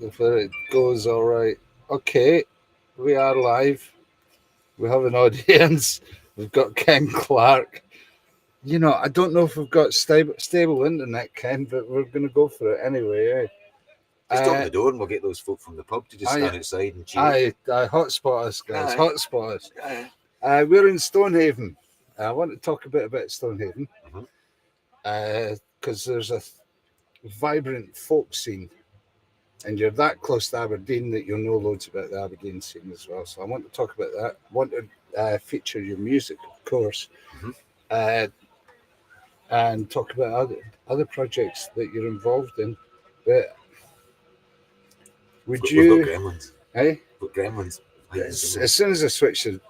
If it goes all right. Okay, we are live. We have an audience. We've got Kenn Clark. You know, I don't know if we've got stable internet, Ken, but we're going to go for it anyway. Just open the door and we'll get those folk from the pub to just stand outside and chill. Aye, hotspot us, guys. Hotspot us. We're in Stonehaven. I want to talk a bit about Stonehaven because there's a vibrant folk scene. And you're that close to Aberdeen that you'll know loads about the Aberdeen scene as well. So I want to talk about that. I want to feature your music, of course, and talk about other projects that you're involved in. But we've got gremlins. Hey? We've got gremlins. As soon as I switch the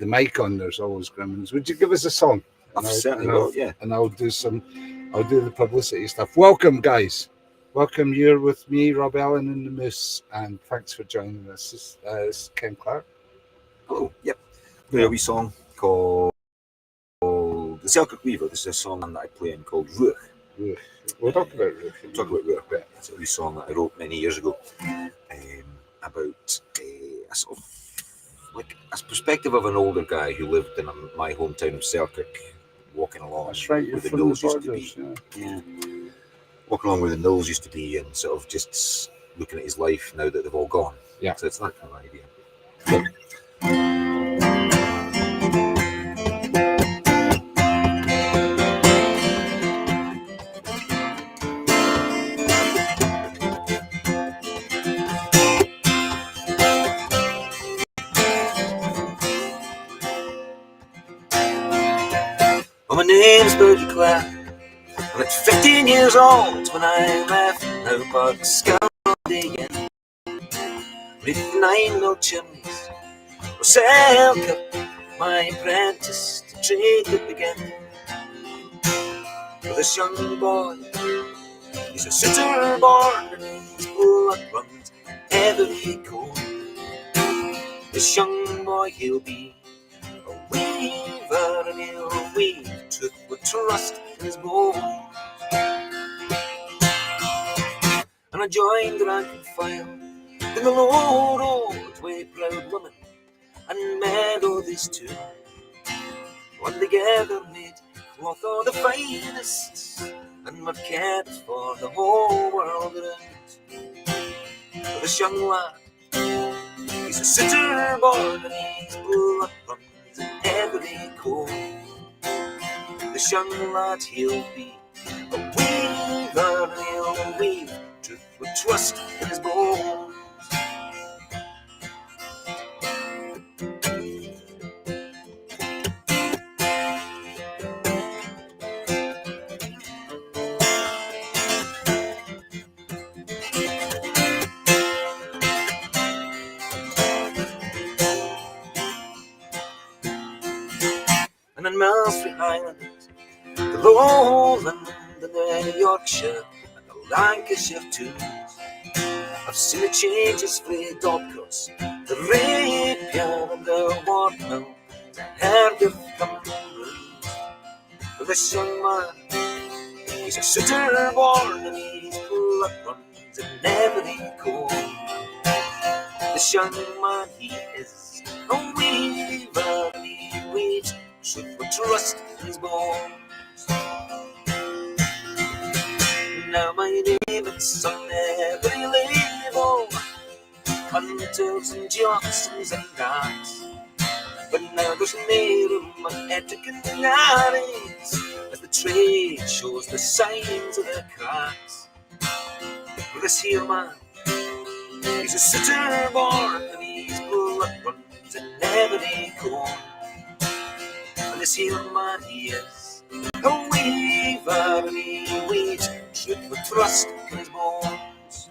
mic on, there's always gremlins. Would you give us a song? And I'll do the publicity stuff. Welcome, guys. Welcome, you're with me, Rob Allen and the Moose, and thanks for joining us. This is Kenn Clark. Hello, yep. We have a wee song called The Selkirk Weaver. This is a song that I play in called Ruach. We'll talk about Ruach. Ruach. It's a wee song that I wrote many years ago about a sort of like a perspective of an older guy who lived in my hometown of Selkirk, walking along. That's right, where the mills used to be. Yeah. Walking along where the mills used to be and sort of just looking at his life now that they've all gone. Yeah. So it's that kind of idea. Well, my name's Bertie Clark. I'm at 15 years old when I left Now Park Scotland. With 9 mill chimneys for Selkirk, my apprentice to trade would begin. For this young boy, he's a sitter born and his blood runs every core. This young boy, he'll be a weaver and he'll weave truth with trust in his bone. And I joined the rank and file in the low road way proud women and melodies too. One together made cloth of the finest and we've cared for the whole world around. But this young lad, he's a sitter born and his blood runs in every cold. This young lad, he'll be a weaver, and he'll weave truth with trust in his bones. And in Malmesbury Highland, the Lowland, and the Yorkshire, and the Lancashire tunes, I've seen the changes frae Dobcross, the Rapier, and the Wardmill, to Hergif Cumberland. For this young man, he's a sitter born, and his blood runs in every cold. This young man, he is a weaver, and he weaves truth with trust in his bones. Now my name is on every label, hunters and Johnsons and guards. But now there's no room on etiquette and narrates, as the trade shows the signs of the cracks. For this here man, he's a sitter born, and his blood runs in every corn. And this here man, he is a weaver, and he weaves truth with trust in his bones.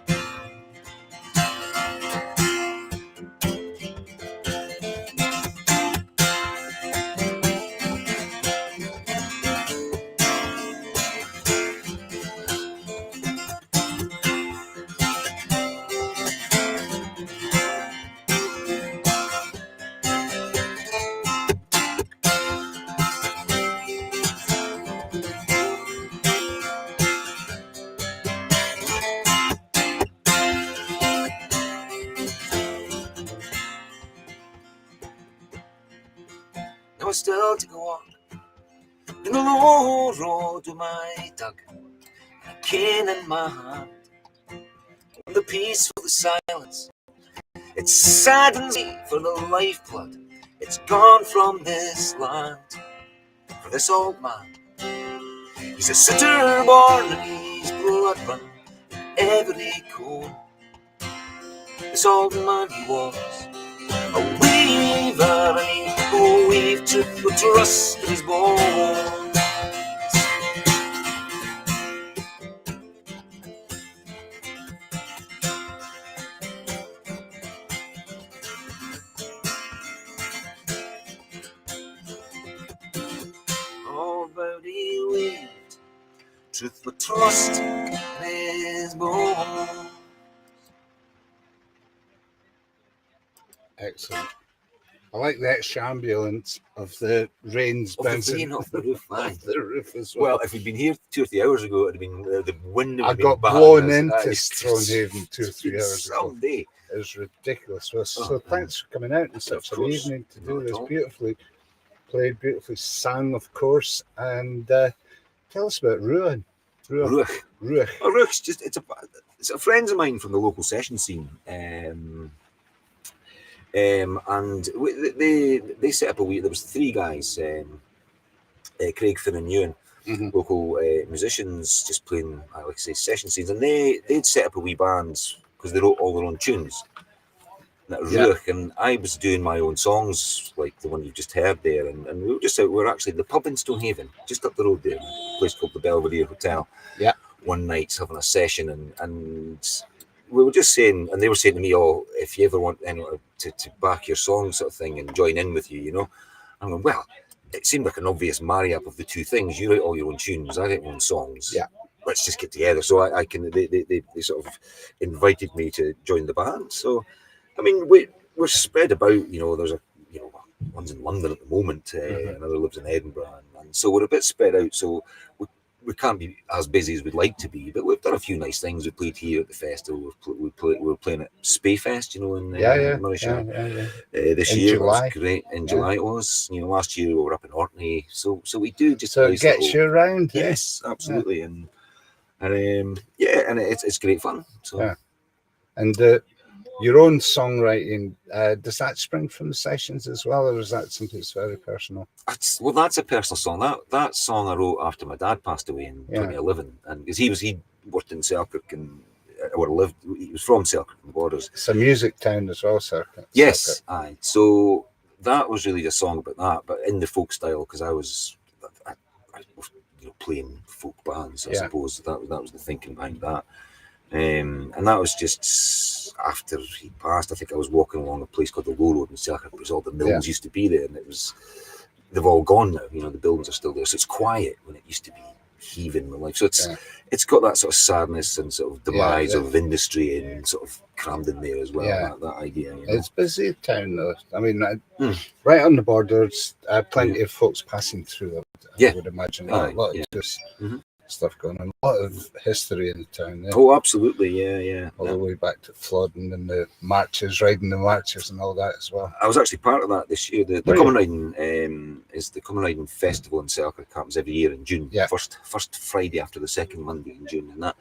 Now I still to go on in the low road with my dog, and a cane in my hand, and the peaceful the silence. It saddens me for the lifeblood, it's gone from this land. For this old man, he's a sitter born, and his blood runs in every corn. This old man, he was a weaver, and he weaved truth with trust in his bones. All about he weaved truth with trust in his bones. Excellent. I like the extra ambulance of the rains bouncing off the roof, off the roof as well. Well, if we'd been here 2 or 3 hours ago, it'd have been the wind. I got blown into Stonehaven 2 or 3 hours ago. Someday. It was ridiculous. Well, so thanks for coming out in such an evening to do this. Beautifully played, beautifully sung, of course. And tell us about Ruach. Ruach's just it's a friends of mine from the local session scene. And they set up a week. There was 3 guys, Craig, Finn, and Ewan, local musicians, just playing, like I say, session scenes. And they'd set up a wee band because they wrote all their own tunes. Ruach, and I was doing my own songs, like the one you just heard there. And we were just out. We were actually at the pub in Stonehaven, just up the road there, a place called the Belvedere Hotel. Yeah. One night having a session, and we were just saying, and they were saying to me, "Oh, if you ever want anyone to back your song, sort of thing, and join in with you, you know." I'm going, well, it seemed like an obvious marry-up of the two things. You write all your own tunes, I write my own songs. Yeah. Let's just get together. So I can. They sort of invited me to join the band. So, I mean, we're spread about. You know, there's one's in London at the moment, another lives in Edinburgh, and so we're a bit spread out. So we can't be as busy as we'd like to be, but we've done a few nice things. We played here at the festival. We were playing at Spayfest, you know, in Murrayshire. This year July. Was great. In July it was. You know, last year we were up in Orkney. So we do just. So it gets you around. Yes, absolutely. And And yeah, and it's great fun. So. Yeah. And your own songwriting, does that spring from the sessions as well, or is that something that's very personal? Well, that's a personal song. That song I wrote after my dad passed away in 2011, and because he worked in Selkirk and lived. He was from Selkirk and Borders. It's a music town as well, Selkirk. Yes, aye. So that was really a song about that, but in the folk style, because I was playing folk bands. I suppose that was the thinking behind that. And that was just after he passed. I think I was walking along a place called the Low Road in Selkirk, because all the mills used to be there, and they've all gone now. The buildings are still there, so it's quiet when it used to be heaving with life. So it's got that sort of sadness and sort of demise of industry and sort of crammed in there as well. Yeah. That idea. It's busy town though. I mean, right on the borders, plenty of folks passing through. I would imagine a lot of just stuff going on. A lot of history in the town. Yeah. Oh, absolutely, yeah. All the way back to Flodden and the marches, riding the marches and all that as well. I was actually part of that this year. The Common Riding is the Common Riding Festival in Selkirk. Happens every year in June. Yeah. First Friday after the second Monday in June, and that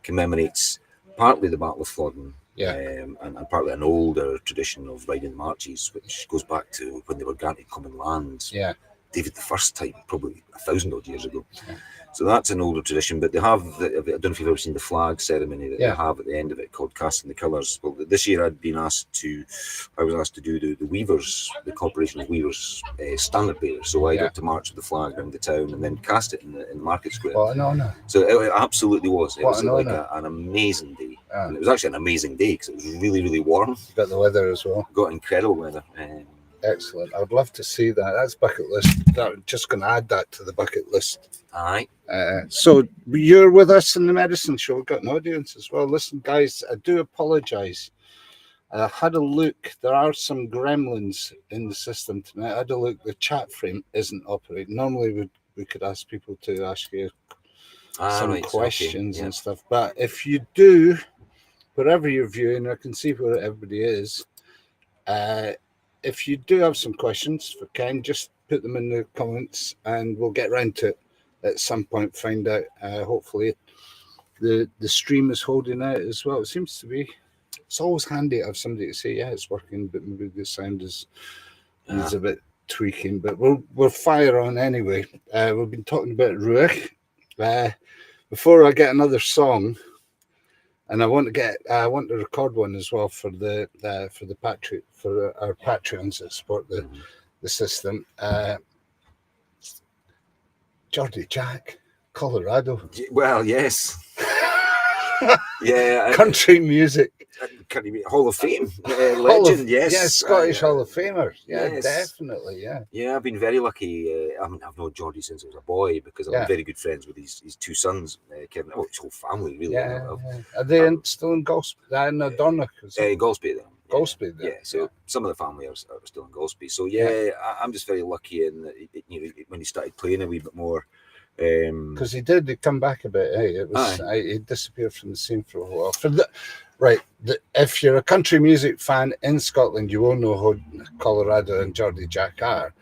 commemorates partly the Battle of Flodden. And partly an older tradition of riding marches, which goes back to when they were granted common land. Yeah. David the first time, probably 1,000 odd years ago. Yeah. So that's an older tradition, but they have, I don't know if you've ever seen the flag ceremony that they have at the end of it called Casting the Colours. Well, this year I was asked to do the Weavers, the Corporation of Weavers standard bearer. So I got to march with the flag around the town and then cast it in the market square. What an honour. So it absolutely was. It was like an amazing day. And it was actually an amazing day because it was really, really warm. You got the weather as well. Got incredible weather. Excellent. I would love to see that. That's bucket list. I'm just going to add that to the bucket list. Aye. So you're with us in the medicine show. We've got an audience as well. Listen, guys, I do apologise. I had a look. There are some gremlins in the system tonight. I had a look. The chat frame isn't operating. Normally we could ask people to ask you some questions and stuff. But if you do, wherever you're viewing, I can see where everybody is. If you do have some questions for Ken, just put them in the comments and we'll get round to it at some point, find out. Hopefully the stream is holding out as well. It seems to be. It's always handy to have somebody to say, yeah, it's working, but maybe the sound needs a bit tweaking. But we'll fire on anyway. We've been talking about Ruach. Before I get another song, and I want to record one as well for our Patreons that support the system. Geordie Jack, Colorado. Well, yes. Country music. Hall of Fame. Legend, yes. Yeah, Scottish Hall of Famer. Yeah, yes. Definitely, yeah. Yeah, I've been very lucky. I've known Geordie since I was a boy because I'm very good friends with his two sons, Kevin. Oh, his whole family, really. Yeah. Are they still in Golspie? In Donnach? Golspie, then. Golspie, then. Yeah, so some of the family are still in Golspie. So, I'm just very lucky in that, when he started playing a wee bit more. Because he did come back a bit. Hey, it was he disappeared from the scene for a while. If you're a country music fan in Scotland, you will know who Colorado and Geordie Jack are.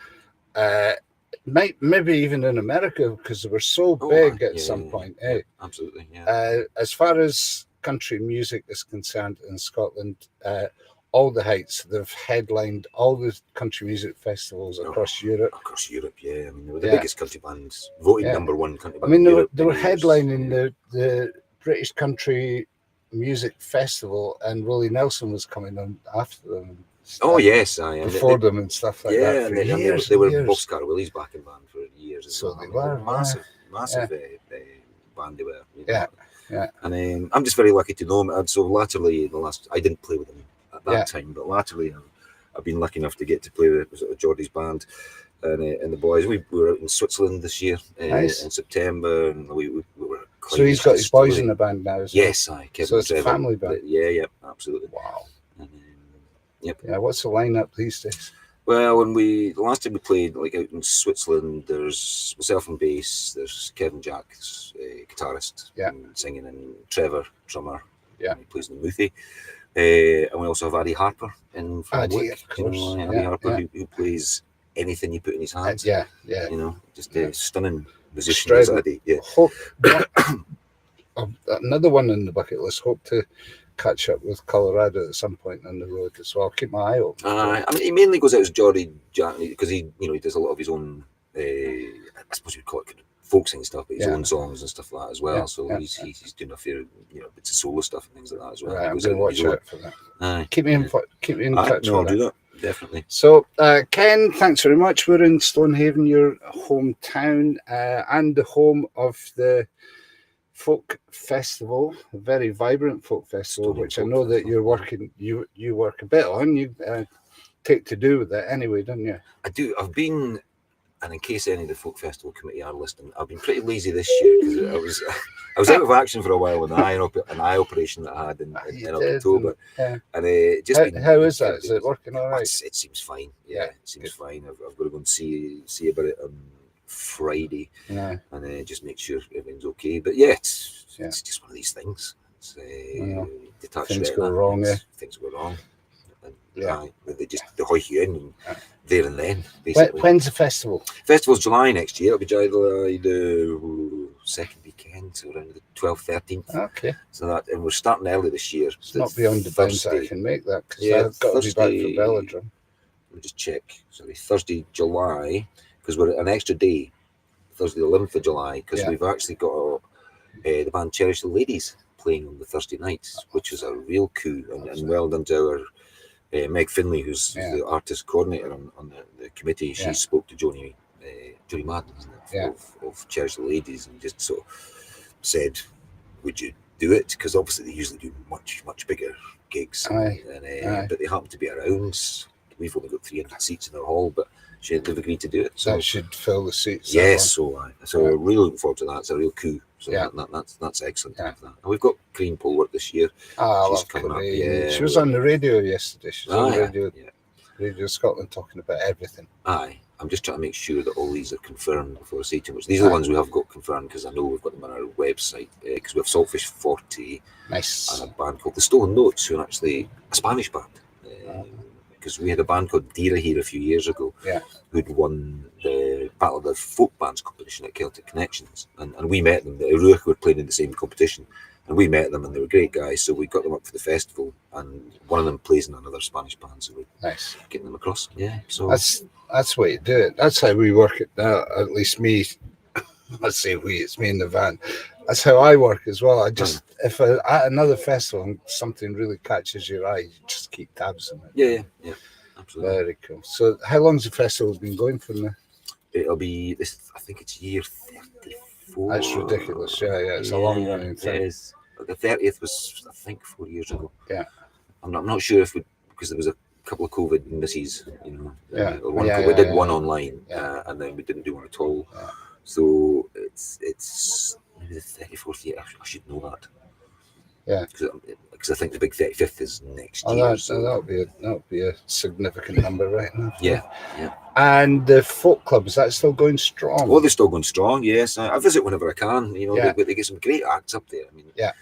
Maybe even in America because they were so big at some point. Hey, absolutely. Yeah. As far as country music is concerned in Scotland, all the heights, they've headlined all the country music festivals across Europe. Across Europe, yeah. I mean, they were the biggest country bands, voted number one country band. I mean, they were headlining the British Country Music Festival, and Willie Nelson was coming on after them. Oh, yes. Before them and stuff like that. For years, they were Boxcar Willie's backing band for years. So they were. Massive band they were. Yeah. And I'm just very lucky to know him. So latterly, I didn't play with him at that time, but latterly I've been lucky enough to get to play with Geordie's band and the boys. We were out in Switzerland this year in September, and we were. So he's got his boys in the band now as well? Yes, Kevin. So it's a family band? Yeah, absolutely. Wow. And, Yeah, what's the lineup these days? Well, the last time we played out in Switzerland, there's myself on bass, there's Kevin Jack, guitarist, and singing, and Trevor, drummer, he plays in the Muthi. And we also have Addy Harper from Addy, of course. Addy Harper, who plays anything you put in his hands. Yeah. Just a stunning musician. Addy. Yeah. another one in the bucket list. Hope to catch up with Colorado at some point on the road as well. Keep my eye open. I mean, he mainly goes out as Geordie Jack because he does a lot of his own. I suppose you'd call it folk singing stuff, but his own songs and stuff like that as well. Yeah, so he's doing a fair, bits of solo stuff and things like that as well. Right, I'm going to watch out for that. Keep me in touch. No, I'll do that. Definitely. So, Ken, thanks very much. We're in Stonehaven, your hometown, and the home of the Folk Festival, a very vibrant folk festival, which I know that you're working. You work a bit on. You take to do with it anyway, don't you? I do. I've been, and in case any of the Folk Festival committee are listening, I've been pretty lazy this year because I was out of action for a while with an eye operation that I had in October. And just how is that? Is it working all right? It seems fine. Yeah, it seems fine. I've got to go and see about it on Friday, and just make sure everything's okay. But yeah, it's just one of these things. It's, things go wrong. Things go wrong. And, they hoist you in there and then. Basically. When's the festival? Festival's July next year. It'll be July the second weekend, so around the 12th, 13th. Okay. So and we're starting early this year. It's not beyond the bounds that I can make that because I've got to be back for Belladrum. Let me just check. Sorry, Thursday, July, because we're an extra day. Thursday, the 11th of July, because we've actually got the band Cherish the Ladies playing on the Thursday nights, which is a real coup, and well done to our Meg Finlay, who's the artist coordinator on the committee. She spoke to Joni Madden of Cherish the Ladies and just sort of said, would you do it? Because obviously they usually do much bigger gigs, but they happen to be around. We've only got 300 seats in our hall, but they've agreed to do it. So that should fill the seats. Yes, so we're really looking forward to that. It's a real coup. So that's excellent. Yeah. And we've got Green Polwart this year. She's coming up. She was on the radio yesterday. She was on the Radio Scotland talking about everything. I'm just trying to make sure that all these are confirmed before I say too much. These are the ones we have got confirmed because I know we've got them on our website because we have Saltfish 40 and a band called the Stolen Notes, who are actually a Spanish band. Because we had a band called Dira here a few years ago who'd won the Battle of the Folk Bands competition at Celtic Connections. And we met them. The Uruak were playing in the same competition. And we met them and they were great guys. So we got them up for the festival. And one of them plays in another Spanish band. So we're getting them across. Yeah. So that's the way to do it. That's how we work it now. At least me. Let's say it's me in the van. That's how I work as well. I just, if at another festival and something really catches your eye, you just keep tabs on it. Yeah, absolutely. Very cool. So, how long's the festival been going for now? It'll be this. I think it's year 34. That's ridiculous. Yeah, it's a long running thing. It is. The 30th was, I think, 4 years ago. Yeah. I'm not sure if because there was a couple of COVID misses. We did one online, and then we didn't do one at all. Yeah. So it's maybe the 34th year. I should know that. Yeah. Because I think the big 35th is next year. That'll be a significant number right now. Yeah. And the folk club, is that still going strong? Oh, they're still going strong. Yes, I visit whenever I can. They get some great acts up there. I mean, the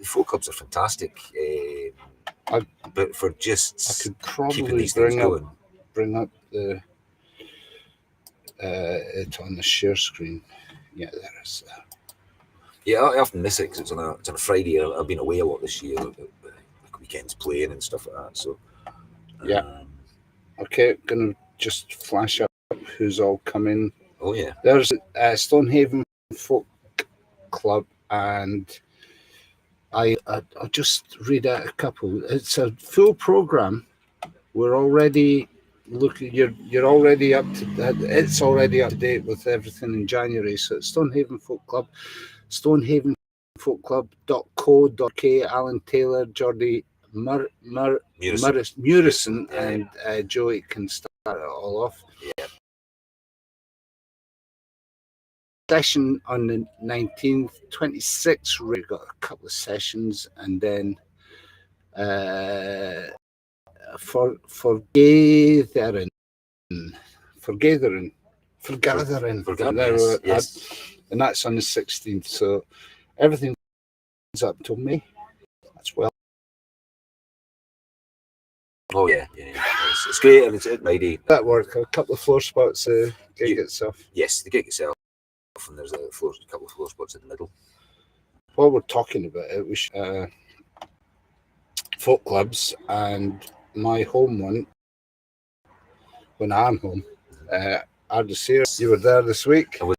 folk clubs are fantastic. But for just I could probably keeping these things going, bring up the. It on the share screen. Yeah, there is. Yeah, I often miss it because it's on a Friday. I've been away a lot this year, like weekends playing and stuff like that. So okay, gonna just flash up who's all coming. Oh yeah, there's Stonehaven Folk Club, and I'll just read out a couple. It's a full program. We're already. Look, you're already up to that. It's already up to date with everything in January. So it's Stonehaven Folk Club, stonehavenfolkclub.co.uk, Alan Taylor, Geordie Murison, and Joey can start it all off. Yeah. Session on the 19th, 26th. We've got a couple of sessions, and then for gathering, yes. And that's on the 16th. So everything's up till May. That's well. Oh yeah. It's great, and it's at Mighty. That work. A couple of floor spots. The gig itself. Yes, the gig itself, and there's a couple of floor spots in the middle. while we're talking about it, we should, folk clubs, and my home one, when I'm home, Ardersier. You were there this week. I was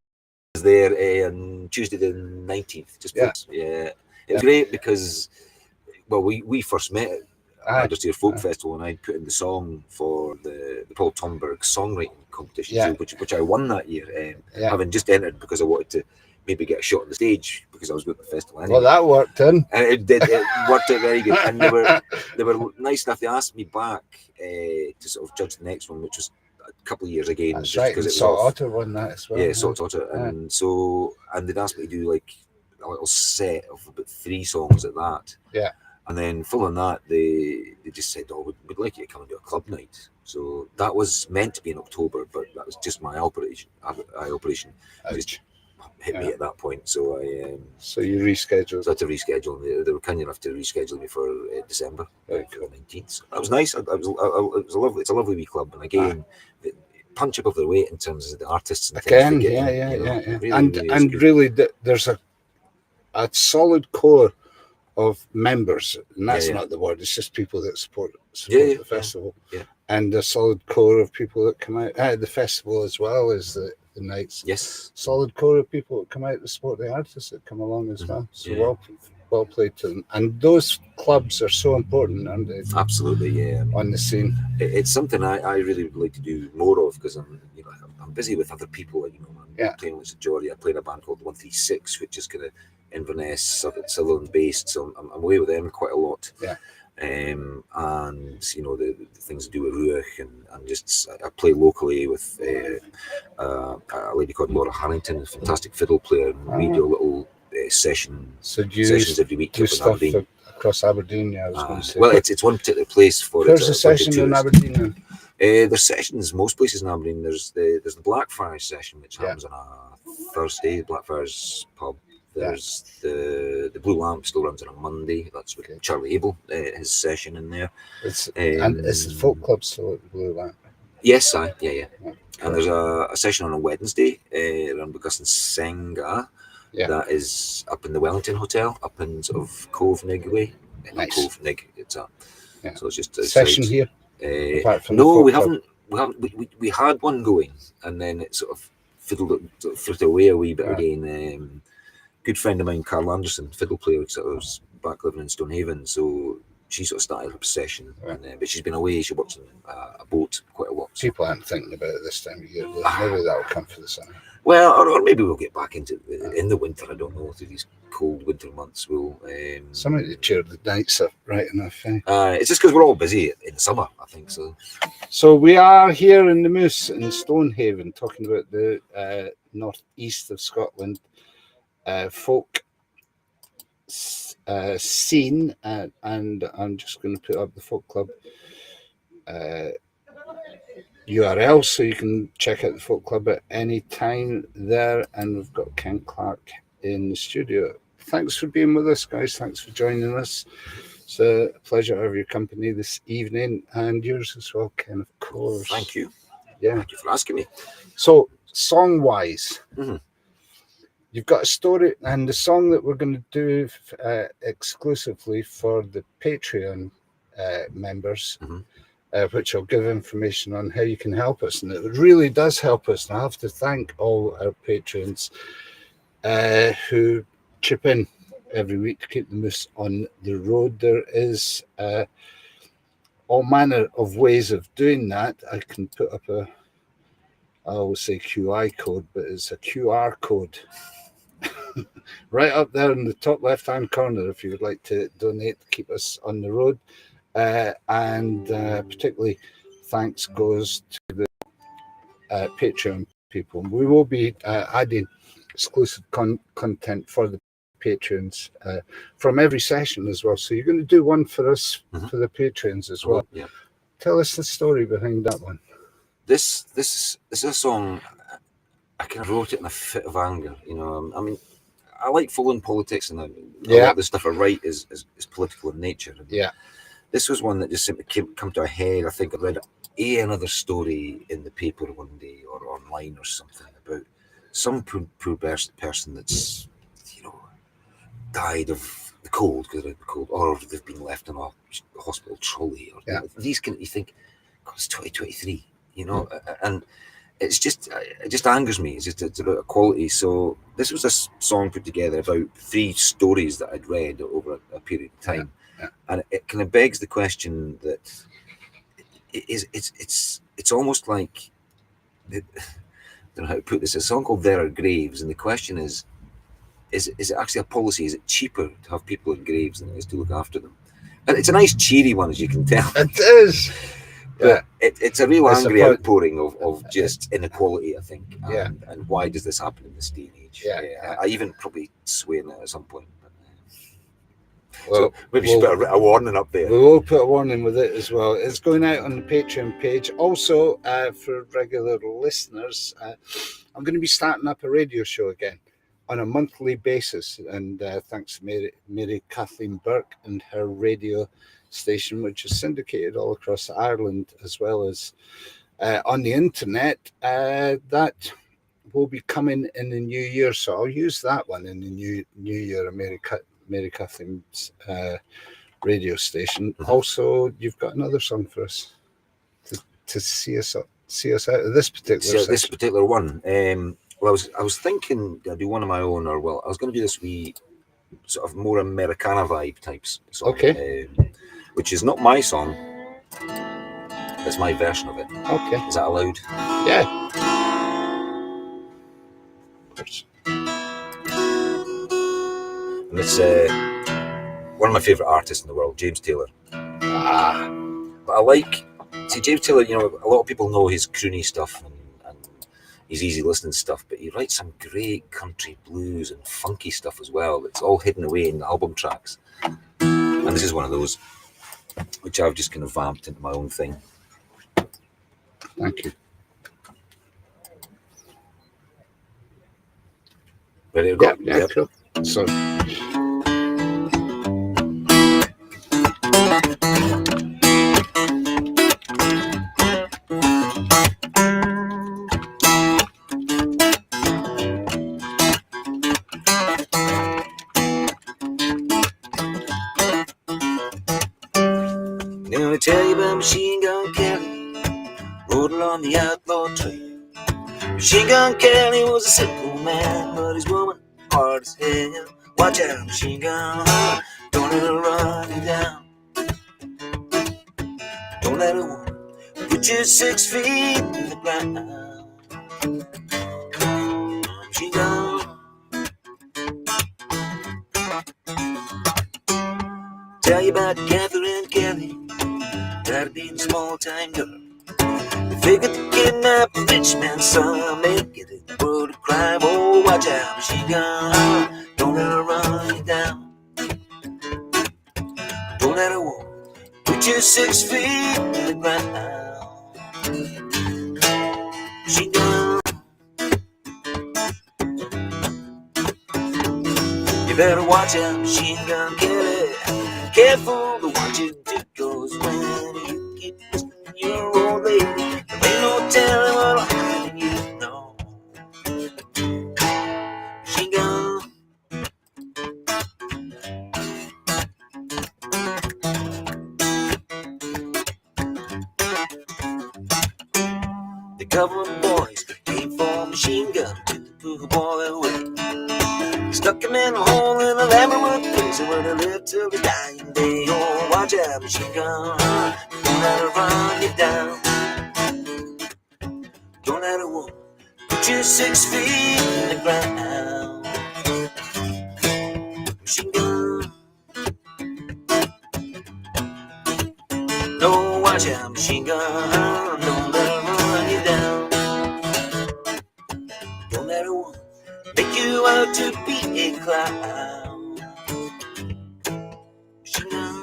there on Tuesday the 19th. It was great because, well, we first met at Ardersier Folk Festival, and I put in the song for the Paul Tomberg songwriting competition, which I won that year, having just entered because I wanted to maybe get a shot on the stage because I was with the festival anyway. Well, that worked in. And it worked out very good. And they were nice enough. They asked me back to sort of judge the next one, which was a couple of years again. That's right. Because Salt Otter won that as well. Yeah, Salt Otter. And they'd asked me to do like a little set of about 3 songs at that. Yeah. And then following that, they just said, "Oh, we'd like you to come and do a club night." So that was meant to be in October, but that was just my operation. Just hit me at that point. So So you rescheduled. So I had to reschedule. They were kind enough to reschedule me for December, for the 19th. So that was nice. It was a lovely wee club, and again, they punch above their weight in terms of the artists. And Again, really, there's a solid core of members, and that's not the word. It's just people that support the festival, and a solid core of people that come out at the festival as well as the nights. Yes, solid core of people that come out to support the artists that come along as well. So well played to them. And those clubs are so important, aren't they? Absolutely, yeah. On the scene, it's something I really would like to do more of because I'm busy with other people. I'm playing with Geordie. I play in a band called 136, which is kind of Inverness, Sutherland based. So I'm away with them quite a lot. Yeah. And the things to do with Ruach and just I play locally with a lady called Laura Harrington, a fantastic fiddle player, and we do a little sessions every week. Do stuff across Aberdeen? Yeah, I was going to say. Well, it's one particular place for it. There's a session in Aberdeen then? There's sessions most places in Aberdeen. There's the Blackfriars session, which happens on a Thursday, Blackfriars pub. There's the Blue Lamp still runs on a Monday. That's with Charlie Abel, his session in there. And is the folk club still at the Blue Lamp? Yes, yeah. And there's a session on a Wednesday around Bugus and Senga. That is up in the Wellington Hotel, up in sort of Cove Nig way. Nice. Cove Nig, it's up. So it's just session here. No, we haven't. We had one going, and then it sort of fiddled away a wee bit again. Good friend of mine, Carl Anderson, fiddle player, sort of was back living in Stonehaven, so she sort of started her session, but she's been away. She works on a boat quite a lot. People aren't thinking about it this time of year. Maybe that'll come for the summer. Well, or maybe we'll get back into it in the winter. I don't know, through these cold winter months. We'll somebody to cheer the nights up, right enough. It's just because we're all busy in the summer, I think so. So we are here in the Moose in Stonehaven, talking about the northeast of Scotland folk scene, and I'm just going to put up the folk club URL so you can check out the folk club at any time there. And we've got Kenn Clark in the studio. Thanks for being with us, guys. Thanks for joining us. It's a pleasure to have your company this evening, and yours as well, Ken, of course. Thank you. Thank you for asking me. So song wise, you've got a story, and the song that we're going to do exclusively for the Patreon members, which I'll give information on how you can help us. And it really does help us. And I have to thank all our patrons who chip in every week to keep the Moose on the road. There is all manner of ways of doing that. I can put up I always say QI code, but it's a QR code. Right up there in the top left-hand corner if you would like to donate to keep us on the road. And particularly thanks goes to the Patreon people. We will be adding exclusive content for the patrons from every session as well. So you're going to do one for us for the patrons as well. Yeah. Tell us the story behind that one. This is a song. I kind of wrote it in a fit of anger. I mean, I like following politics, and a lot of the stuff I write is political in nature. And this was one that just simply come to a head. I think I read another story in the paper one day or online or something about some poor person that's died of the cold because they're cold, or they've been left in a hospital trolley, or these kind of, you think, God, it's 2023, you know, and it just angers me. It's about equality. So this was a song put together about 3 stories that I'd read over a period of time, and it kind of begs the question that it's almost like, I don't know how to put this. It's a song called "There Are Graves," and the question is it actually a policy? Is it cheaper to have people in graves than it is to look after them? And it's a nice cheery one, as you can tell. It is. But it's a real angry outpouring of just inequality, I think. And why does this happen in this day and age? I even probably swear that at some point. Well, so maybe you should put a warning up there. We will put a warning with it as well. It's going out on the Patreon page. Also, for regular listeners, I'm going to be starting up a radio show again on a monthly basis. And thanks to Mary Kathleen Burke and her radio station, which is syndicated all across Ireland, as well as on the internet, that will be coming in the new year. So I'll use that one in the new year, Mary Kathleen's radio station. Also, you've got another song for us to see us out of this particular this particular one. Well, I was thinking I'd do one of my own, or I was going to do this wee sort of more Americana vibe types song. Okay. Which is not my song. It's my version of it. Okay. Is that allowed? Yeah. And it's one of my favourite artists in the world, James Taylor. But I like, James Taylor, you know, a lot of people know his croony stuff and his easy listening stuff, but he writes some great country blues and funky stuff as well. It's all hidden away in the album tracks. And this is one of those, which I've just kind of vamped into my own thing. Thank you. Ready to go? Yeah, cool. So. Now I tell you about Machine Gun Kelly, rode along the outlaw trail. Machine Gun Kelly was a simple man, but his woman hard as hell. Watch out, Machine Gun, don't let her run you down. Don't let her put you 6 feet in the ground. Machine Gun. Tell you about Catherine Kelly, tired of being a small-time girl. They figured to kidnap a rich man's son, make it in the world of crime. Oh, watch out, Machine Gun, don't let her run you down. Don't let her put you 6 feet in the ground. Machine Gun. You better watch out, Machine Gun Kelly. Careful to watch you do, 'cause when you keep listening, you're old lady. There ain't no telling what'll happen, you know. Machine Gun. The government boys came for Machine Gun, took the poor boy away. Stuck him in a hole in a Lammerwood prison where they lived till the dying day. Oh, watch out, Machine Gun, don't let her run you down. Don't let her put you 6 feet in the ground. Machine Gun. No, watch out, Machine Gun, don't let her run you down. Don't let her make you out to be a clown. Machine Gun.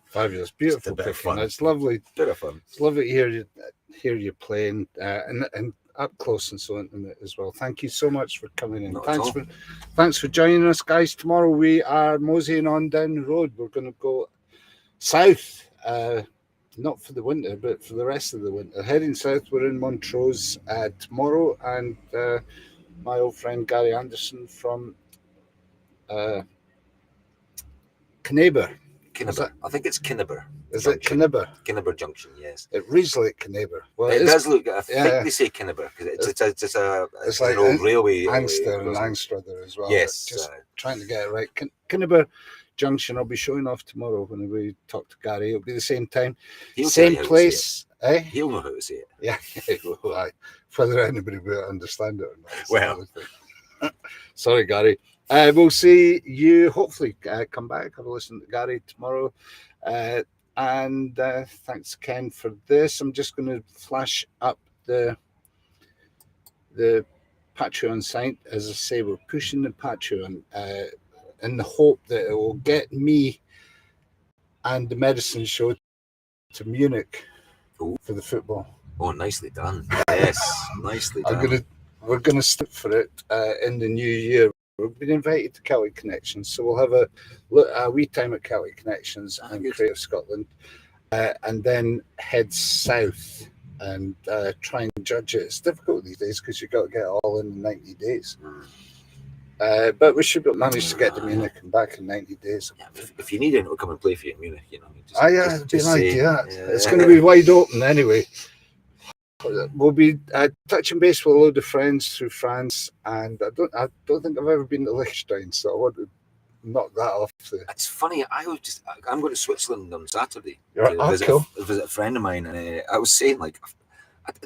Fabulous, beautiful picking. It's lovely. Bit of fun. It's lovely to hear you playing and up close and so on as well. Thank you so much for coming in. Thanks for joining us, guys. Tomorrow we are moseying on down the road. We're going to go south, not for the winter, but for the rest of the winter. Heading south, we're in Montrose tomorrow, and my old friend Gary Anderson from Kenneber. I think it's Kenneber. Is it Kenneber? Kenneber Junction, yes. It reads like Kenneber. Well, it does look. I think they say Kenneber because it's like an old railway. Angster and Angstruther as well. Yes, just trying to get it right. Kenneber Junction. I'll be showing off tomorrow when we talk to Gary. It'll be the same time, same place. He'll know how to say it. Yeah, well, whether anybody will understand it or not. Well, sorry, Gary. We'll see you. Hopefully, come back. Have a listen to Gary tomorrow. And thanks, Ken, for this. I'm just going to flash up the Patreon site. As I say, we're pushing the Patreon in the hope that it will get me and the medicine show to Munich for the football. Oh, nicely done. Yes, nicely done. We're going to stick for it in the new year. We've been invited to Celtic Connections, so we'll have a wee time at Celtic Connections and Creative Scotland, and then head south and try and judge it. It's difficult these days because you've got to get it all in 90 days. But we should manage to get to Munich and back in 90 days. Yeah, if you need it, it'll come and play for you in Munich. You know, it'd be an idea. It's going to be wide open anyway. We'll be touching base with a load of friends through France, and I don't think I've ever been to Liechtenstein, so I want to knock that off. It's funny. I'm going to Switzerland on Saturday to visit a friend of mine, and I was saying I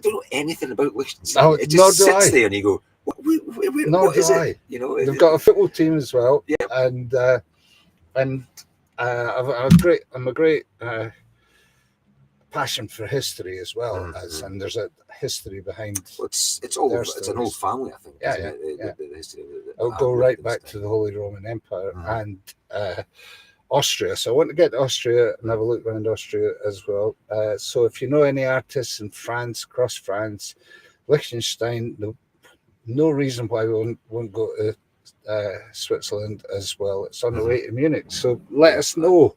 don't know anything about Liechtenstein. No, it just sits there, and you go, what is it? You know, they've got a football team as well, and I'm a great passion for history as well, and there's a history behind. Well, it's an old family, I think. The history It'll go right back to the Holy Roman Empire and Austria. So I want to get to Austria and have a look around Austria as well. So if you know any artists in France, across France, Liechtenstein, no reason why we won't go to Switzerland as well. It's on the way to Munich. So let us know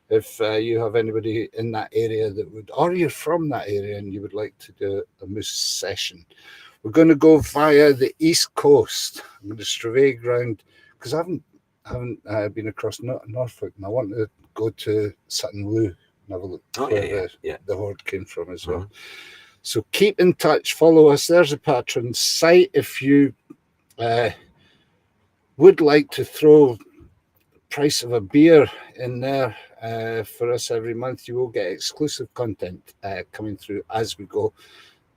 if you have anybody in that area that would, or you're from that area and you would like to do a moose session. We're going to go via the east coast. I'm going to stravage round because I haven't been across Norfolk, and I want to go to Sutton Loo and have a look where the horde came from as well. So keep in touch, follow us. There's a Patreon site. If you would like to throw the price of a beer in there for us every month, you will get exclusive content coming through as we go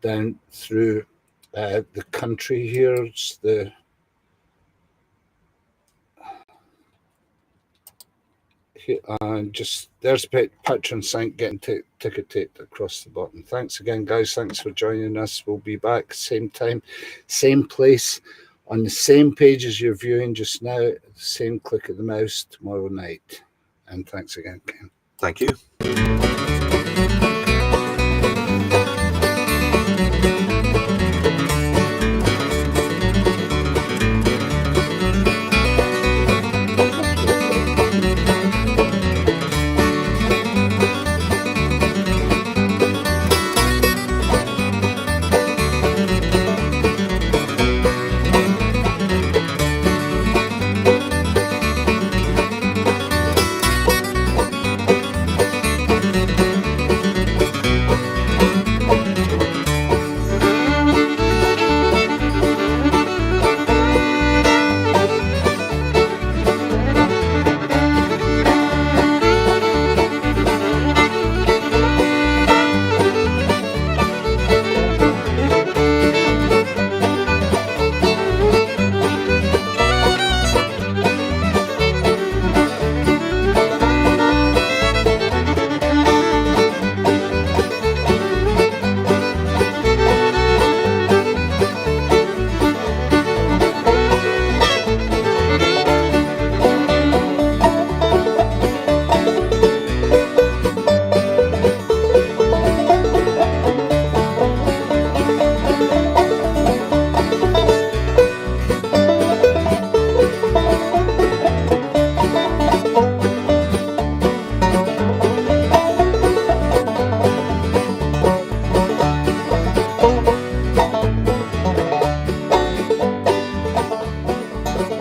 down through the country. Here's the there's a Patreon site getting ticket taped across the bottom. Thanks again, guys. Thanks for joining us. We'll be back same time, same place, on the same page as you're viewing just now, same click of the mouse tomorrow night. And thanks again, Ken. Thank you.